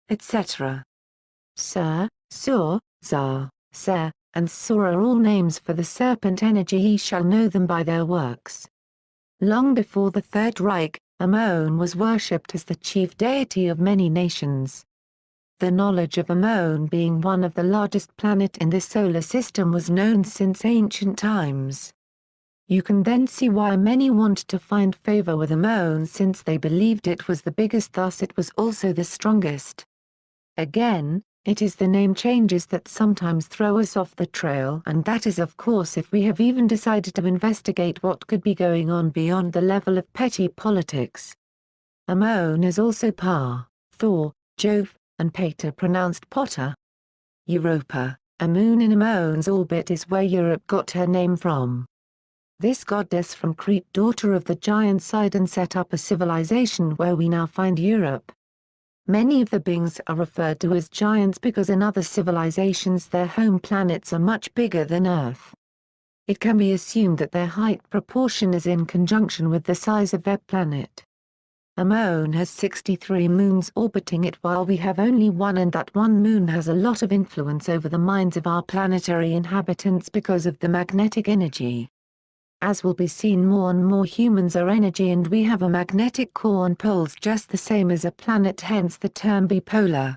etc. Sur, Sur, Zar, Ser, and Sur are all names for the serpent energy. Ye shall know them by their works. Long before the Third Reich, Ammon was worshipped as the chief deity of many nations. The knowledge of Ammon being one of the largest planet in this solar system was known since ancient times. You can then see why many want to find favor with Ammon, since they believed it was the biggest, thus it was also the strongest. Again, it is the name changes that sometimes throw us off the trail, and that is of course if we have even decided to investigate what could be going on beyond the level of petty politics. Ammon is also Pa, Thor, Jove, and Pater, pronounced Potter. Europa, a moon in Ammon's orbit, is where Europe got her name from. This goddess from Crete, daughter of the giant Sidon, set up a civilization where we now find Europe. Many of the beings are referred to as giants because in other civilizations their home planets are much bigger than Earth. It can be assumed that their height proportion is in conjunction with the size of their planet. Ammon has 63 moons orbiting it while we have only one, and that one moon has a lot of influence over the minds of our planetary inhabitants because of the magnetic energy. As will be seen, more and more humans are energy, and we have a magnetic core and poles just the same as a planet, hence the term bipolar.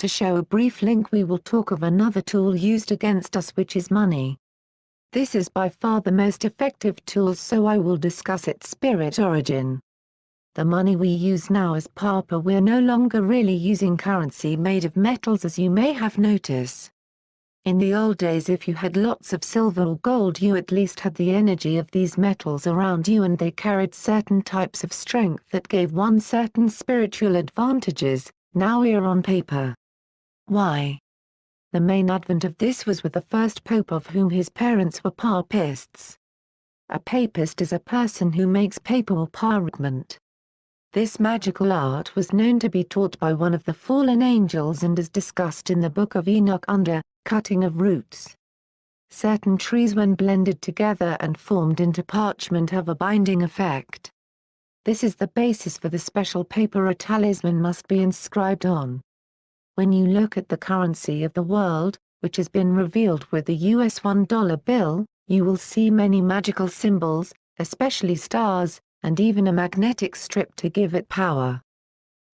To show a brief link, we will talk of another tool used against us, which is money. This is by far the most effective tool, so I will discuss its spirit origin. The money we use now is paper. We're no longer really using currency made of metals, as you may have noticed. In the old days, if you had lots of silver or gold, you at least had the energy of these metals around you, and they carried certain types of strength that gave one certain spiritual advantages. Now we are on paper. Why? The main advent of this was with the first pope, of whom his parents were papists. A papist is a person who makes paper or parchment. This magical art was known to be taught by one of the fallen angels, and is discussed in the Book of Enoch under cutting of roots. Certain trees, when blended together and formed into parchment, have a binding effect. This is the basis for the special paper a talisman must be inscribed on. When you look at the currency of the world, which has been revealed with the US $1 bill, you will see many magical symbols, especially stars, and even a magnetic strip to give it power.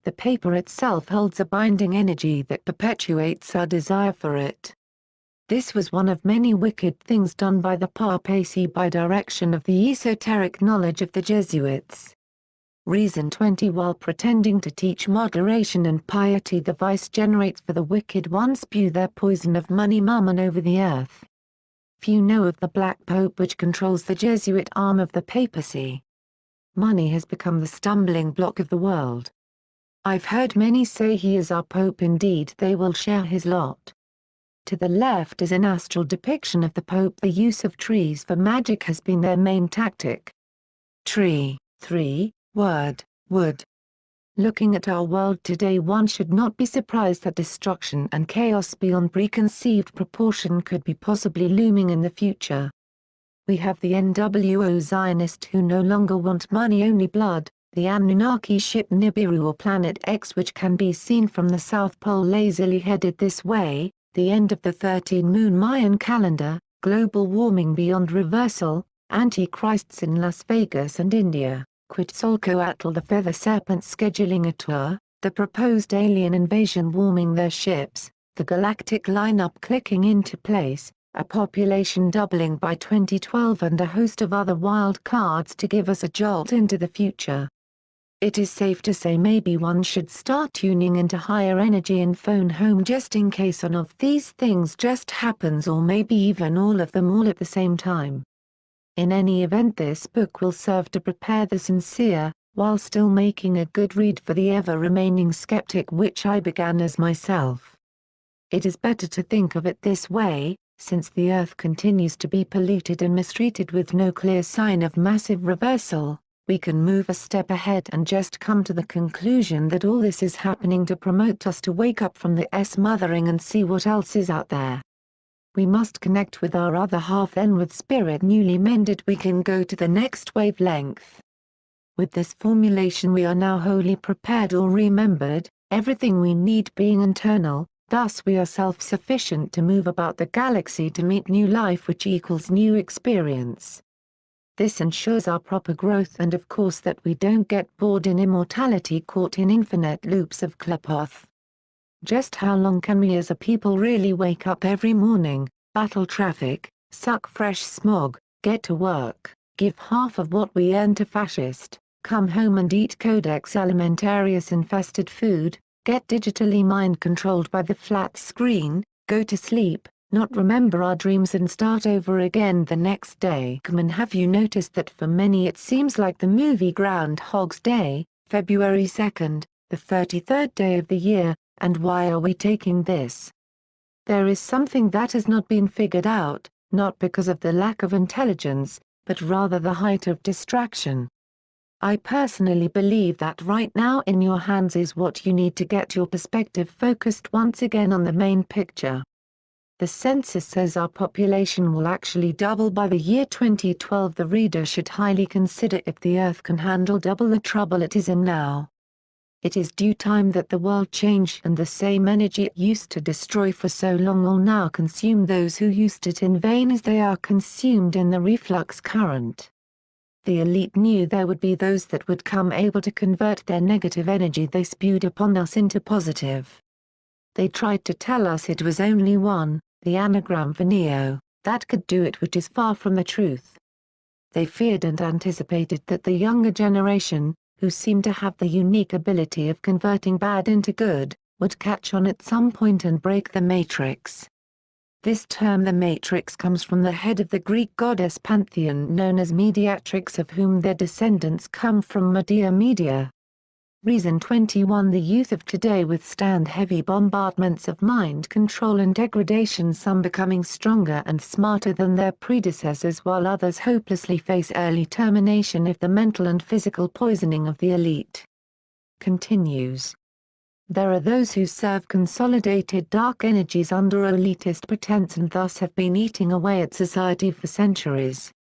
The paper itself holds a binding energy that perpetuates our desire for it. This was one of many wicked things done by the papacy by direction of the esoteric knowledge of the Jesuits. Reason 20. While pretending to teach moderation and piety, the vice-generates for the wicked one spew their poison of money mammon over the earth. Few know of the Black Pope, which controls the Jesuit arm of the papacy. Money has become the stumbling block of the world. I've heard many say he is our Pope. Indeed, they will share his lot. To the left is an astral depiction of the Pope. The use of trees for magic has been their main tactic. Tree, 3, word, wood. Looking at our world today, one should not be surprised that destruction and chaos beyond preconceived proportion could be possibly looming in the future. We have the NWO Zionists who no longer want money, only blood, the Anunnaki ship Nibiru or Planet X, which can be seen from the South Pole lazily headed this way, the end of the 13-moon Mayan calendar, global warming beyond reversal, antichrists in Las Vegas and India, Quetzalcoatl the feather serpent scheduling a tour, the proposed alien invasion warming their ships, the galactic lineup clicking into place, a population doubling by 2012, and a host of other wild cards to give us a jolt into the future. It is safe to say maybe one should start tuning into higher energy and phone home just in case one of these things just happens, or maybe even all of them all at the same time. In any event, this book will serve to prepare the sincere, while still making a good read for the ever-remaining skeptic, which I began as myself. It is better to think of it this way, since the Earth continues to be polluted and mistreated with no clear sign of massive reversal, we can move a step ahead and just come to the conclusion that all this is happening to promote us to wake up from the mothering and see what else is out there. We must connect with our other half, then with spirit newly mended we can go to the next wavelength. With this formulation we are now wholly prepared or remembered, everything we need being internal, thus we are self-sufficient to move about the galaxy to meet new life which equals new experience. This ensures our proper growth and of course that we don't get bored in immortality caught in infinite loops of Qliphoth. Just how long can we as a people really wake up every morning, battle traffic, suck fresh smog, get to work, give half of what we earn to fascist, come home and eat Codex Alimentarius infested food, get digitally mind-controlled by the flat screen, go to sleep, not remember our dreams and start over again the next day? Come and have you noticed that for many it seems like the movie Groundhog's Day, February 2nd, the 33rd day of the year, and why are we taking this? There is something that has not been figured out, not because of the lack of intelligence, but rather the height of distraction. I personally believe that right now in your hands is what you need to get your perspective focused once again on the main picture. The census says our population will actually double by the year 2012. The reader should highly consider if the Earth can handle double the trouble it is in now. It is due time that the world change and the same energy it used to destroy for so long will now consume those who used it in vain as they are consumed in the reflux current. The elite knew there would be those that would come able to convert their negative energy they spewed upon us into positive. They tried to tell us it was only one, the anagram for Neo, that could do it, which is far from the truth. They feared and anticipated that the younger generation, who seemed to have the unique ability of converting bad into good, would catch on at some point and break the matrix. This term the matrix comes from the head of the Greek goddess pantheon known as Mediatrix, of whom their descendants come from Medea Media. Reason 21. The youth of today withstand heavy bombardments of mind control and degradation, some becoming stronger and smarter than their predecessors while others hopelessly face early termination if the mental and physical poisoning of the elite continues. There are those who serve consolidated dark energies under elitist pretense and thus have been eating away at society for centuries.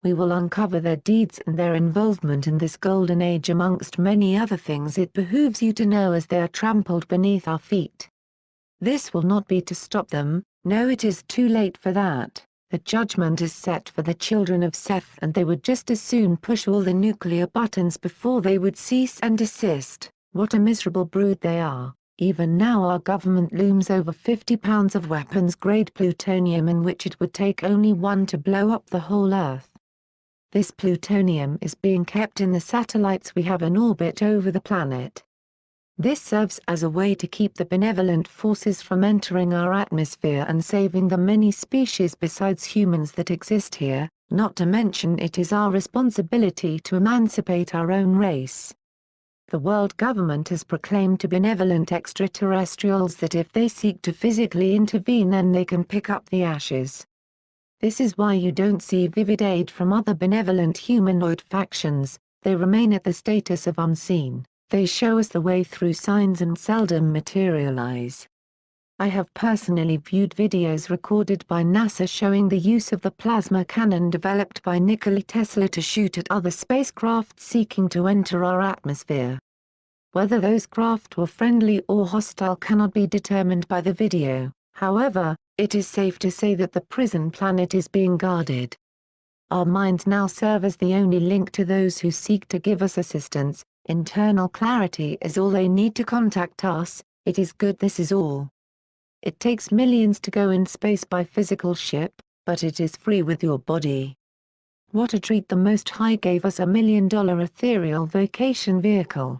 We will uncover their deeds and their involvement in this golden age amongst many other things it behooves you to know as they are trampled beneath our feet. This will not be to stop them, no, it is too late for that. The judgment is set for the children of Seth and they would just as soon push all the nuclear buttons before they would cease and desist. What a miserable brood they are. Even now our government looms over 50 pounds of weapons-grade plutonium in which it would take only one to blow up the whole Earth. This plutonium is being kept in the satellites we have in orbit over the planet. This serves as a way to keep the benevolent forces from entering our atmosphere and saving the many species besides humans that exist here, not to mention it is our responsibility to emancipate our own race. The world government has proclaimed to benevolent extraterrestrials that if they seek to physically intervene then they can pick up the ashes. This is why you don't see vivid aid from other benevolent humanoid factions, they remain at the status of unseen, they show us the way through signs and seldom materialize. I have personally viewed videos recorded by NASA showing the use of the plasma cannon developed by Nikola Tesla to shoot at other spacecraft seeking to enter our atmosphere. Whether those craft were friendly or hostile cannot be determined by the video, however, it is safe to say that the prison planet is being guarded. Our minds now serve as the only link to those who seek to give us assistance, internal clarity is all they need to contact us, it is good this is all. It takes millions to go in space by physical ship, but it is free with your body. What a treat, the Most High gave us $1 million ethereal vacation vehicle.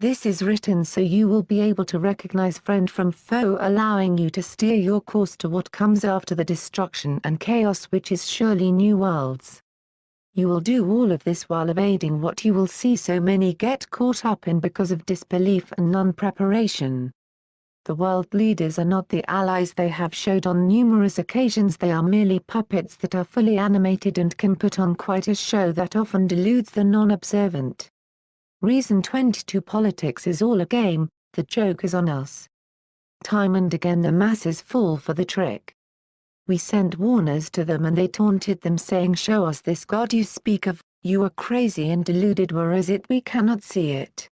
This is written so you will be able to recognize friend from foe, allowing you to steer your course to what comes after the destruction and chaos which is surely new worlds. You will do all of this while evading what you will see so many get caught up in because of disbelief and non-preparation. The world leaders are not the allies they have showed on numerous occasions, they are merely puppets that are fully animated and can put on quite a show that often deludes the non-observant. Reason 22. Politics is all a game, the joke is on us. Time and again the masses fall for the trick. We sent warners to them and they taunted them saying, show us this God you speak of, you are crazy and deluded, whereas we cannot see it.